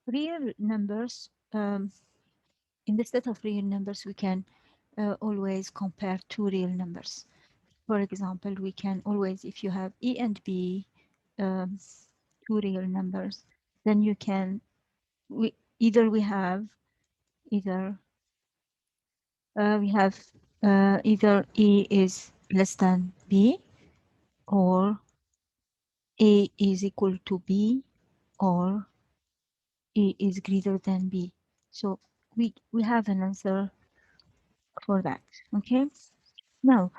Real numbers, in the set of real numbers, we can always compare two real numbers. For example, we can always, if you have A and B, um, two real numbers, then you can, either either we have either A is less than B, or A is equal to B, or A is greater than B. So we have an answer for that. Okay. Now,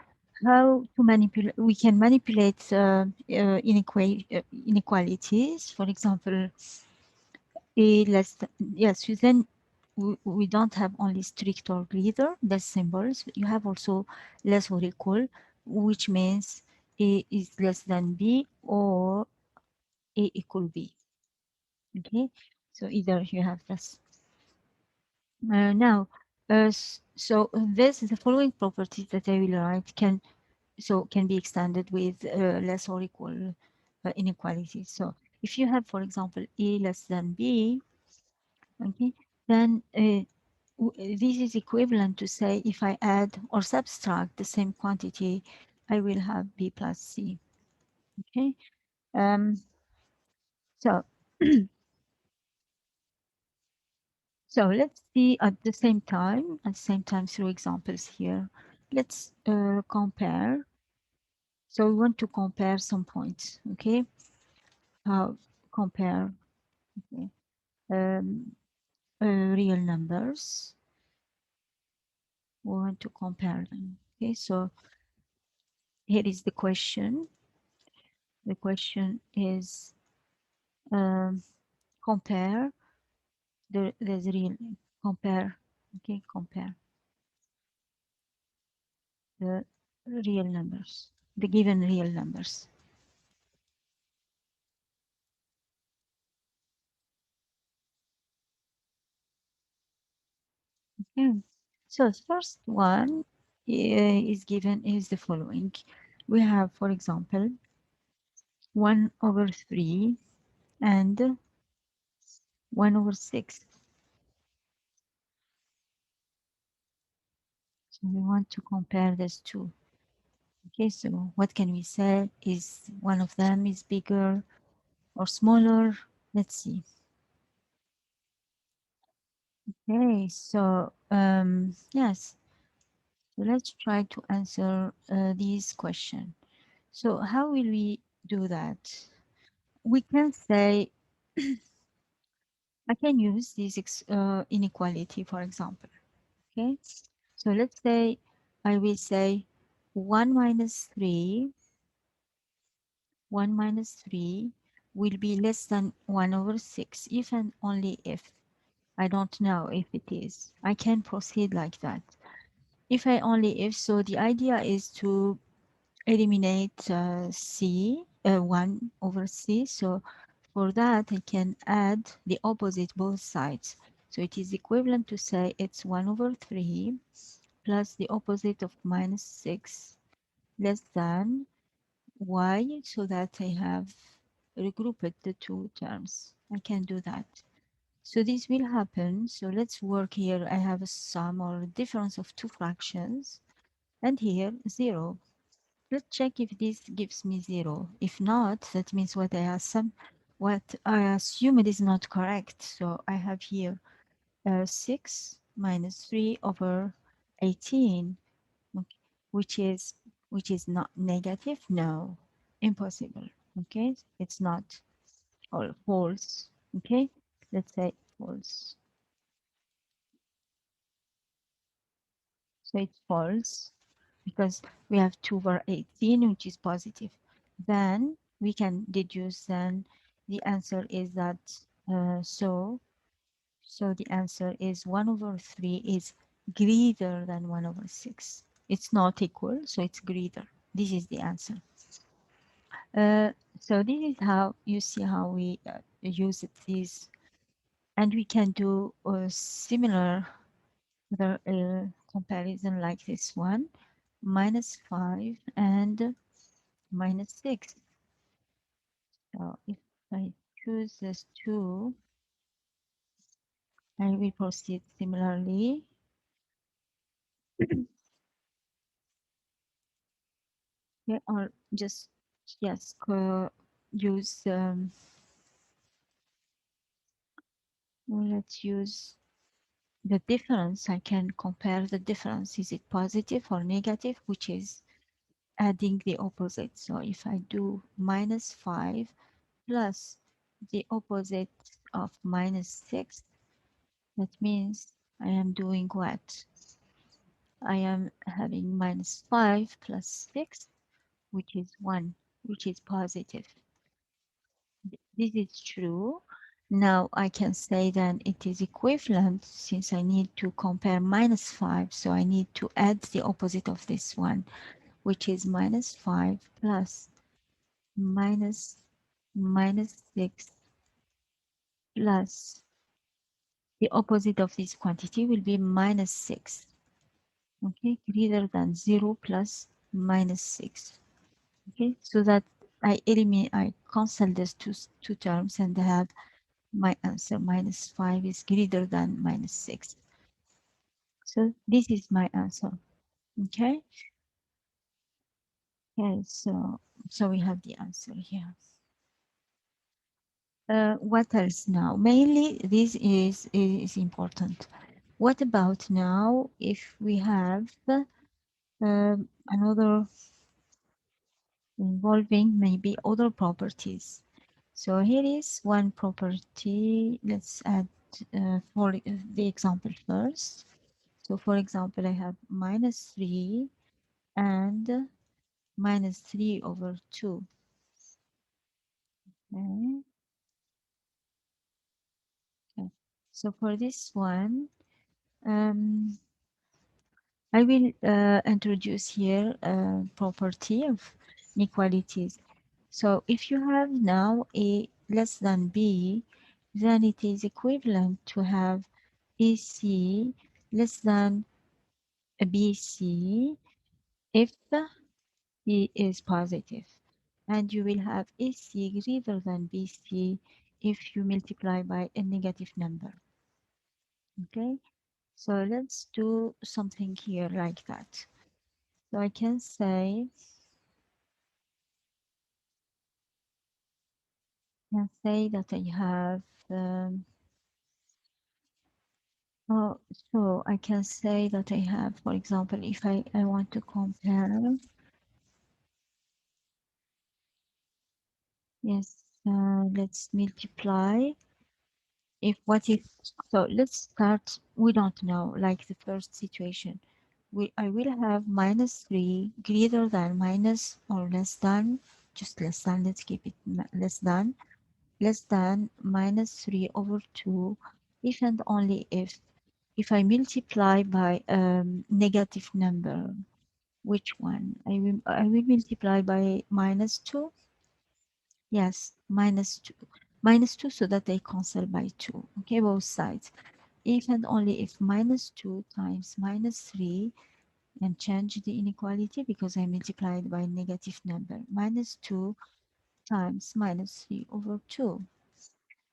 how to manipulate? We can manipulate inequalities. For example, A less than, yes. So then we don't have only strict or greater. That's symbols. You have also less or equal, which means A is less than B or A equal B. Okay. So either you have this. Now, so this is the following properties that I will write can be extended with less or equal inequalities. So if you have, for example, A less than B, okay, then this is equivalent to say if I add or subtract the same quantity, I will have B plus C. Okay. Um, so so let's see at the same time through examples here. Let's compare. So we want to compare some points. Okay. How compare? Okay. Um, real numbers. We want to compare them. Okay, so here is the question. The question is compare the real compare. Okay, compare the real numbers, the given real numbers. Okay, so the first one is given is the following. We have, for example, 1/3 and 1/6. So we want to compare these two. Okay, so what can we say? Is one of them is bigger or smaller? Let's see. Okay, so yes, so let's try to answer this question. So how will we do that? We can say I can use this inequality, for example. Okay, so let's say I will say 1 minus 3 1 minus 3 will be less than 1/6 if and only if. I don't know if it is. I can proceed like that. If I only if, so the idea is to eliminate C, 1/C. So for that, I can add the opposite both sides. So it is equivalent to say it's 1/3 plus the opposite of -6 less than y, so that I have regrouped the two terms. I can do that. So this will happen. So let's work here. I have a sum or difference of two fractions, and here 0. Let's check if this gives me 0. If not, that means what I assume it is not correct. So I have here 6 minus 3/18, okay, which is not negative. No, impossible. Okay, it's not, or false. Okay, let's say false. So it's false because we have 2/18, which is positive. Then we can deduce then the answer is that, so the answer is 1/3 is greater than 1/6. It's not equal, so it's greater. This is the answer. So this is how you see how we use this, and we can do a similar comparison like this one, -5 and -6. So if I choose this two, I will proceed similarly. Yeah, or just, yes, use, let's use the difference. I can compare the difference. Is it positive or negative, which is adding the opposite. So if I do -5 plus the opposite of -6, that means I am doing what? I am having -5 plus 6, which is 1, which is positive. This is true. Now I can say then it is equivalent since I need to compare -5. So I need to add the opposite of this one, which is -5 plus minus -6 plus the opposite of this quantity will be -6. Okay, greater than 0 plus -6. Okay, so that I cancel these two terms and have my answer -5 is greater than -6. So this is my answer. Okay, okay, so we have the answer here. What else now? Mainly this is important. What about now if we have another involving maybe other properties? So here is one property. Let's add for the example first. So for example, I have -3 and -3/2. Okay. Okay. So for this one, um, I will introduce here a property of inequalities. So if you have now A less than B, then it is equivalent to have AC less than a BC if B is positive. And you will have AC greater than BC if you multiply by a negative number. Okay, so let's do something here like that. So I can say that I have, oh, so I can say that I have, for example, if I want to compare, yes, let's multiply. If what if, so let's start, we don't know, like the first situation. I will have -3 greater than minus or less than, just less than, let's keep it less than -3/2 if and only if I multiply by a negative number. Which one? I will multiply by -2. Yes, -2. -2 so that they cancel by 2. Okay, both sides. If and only if -2 times -3 and change the inequality because I multiplied by a negative number. -2 times -3/2.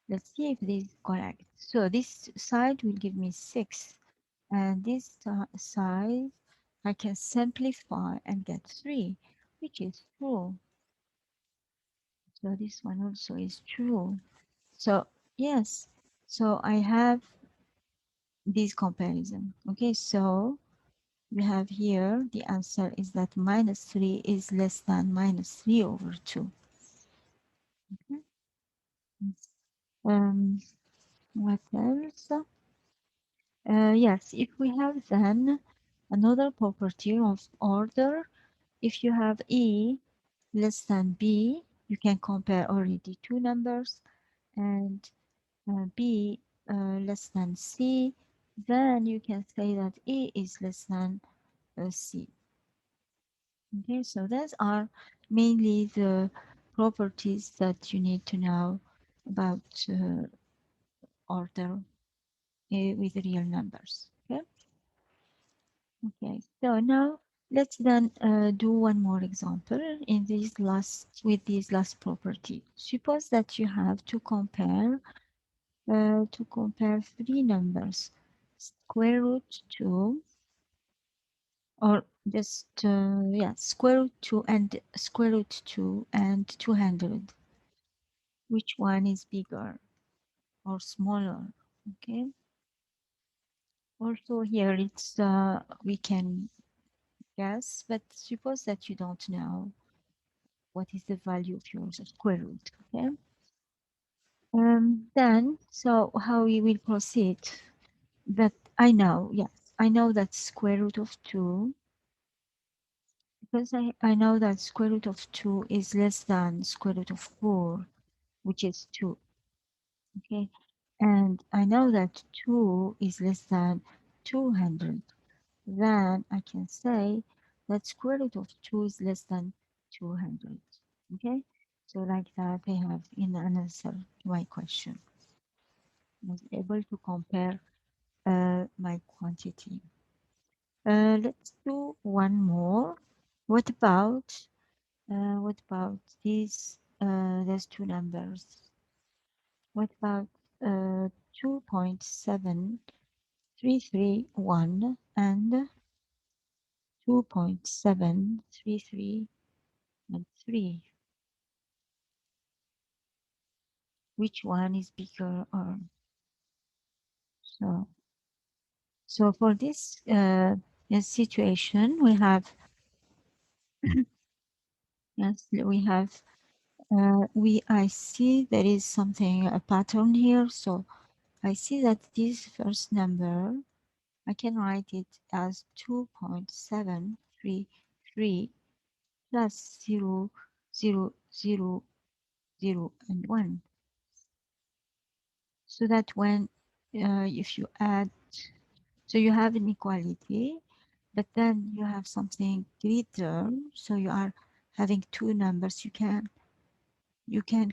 Let's see if this is correct. So this side will give me 6. And this side, I can simplify and get 3, which is true. So this one also is true. So yes, so I have this comparison. Okay, so we have here the answer is that -3 is less than -3/2. Okay. Um, what else? Yes, if we have then another property of order, if you have E less than B, you can compare already two numbers, and B less than C, then you can say that E is less than C. Okay, so those are mainly the properties that you need to know about order with real numbers. Okay. Okay, so now let's then do one more example in this last property. Suppose that you have to compare to compare three numbers, square root 2, or just, yeah, square root 2 and square root 2 and 200. Which one is bigger or smaller? Okay. Also here it's, we can guess, but suppose that you don't know what is the value of your square root, okay? Then, so how we will proceed? That I know, yes, I know that square root of 2, because I know that square root of 2 is less than square root of 4, which is 2, okay? And I know that 2 is less than 200. Then I can say that square root of 2 is less than 200, okay? So like that, I have in an answer to my question. I was able to compare my quantity. Let's do one more. What about these? There's two numbers. What about 2.7331 and 2.73313? Which one is bigger? Or so? So for this situation, we have yes, we have I see there is something, a pattern here. So I see that this first number, I can write it as 2.733 plus 0, 0, 0, 0, and 1. So that when, if you add, so you have an equality, but then you have something greater. So you are having two numbers you can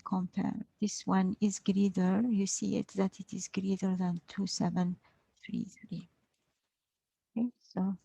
compare. This one is greater. You see it that it is greater than 2733. Okay, so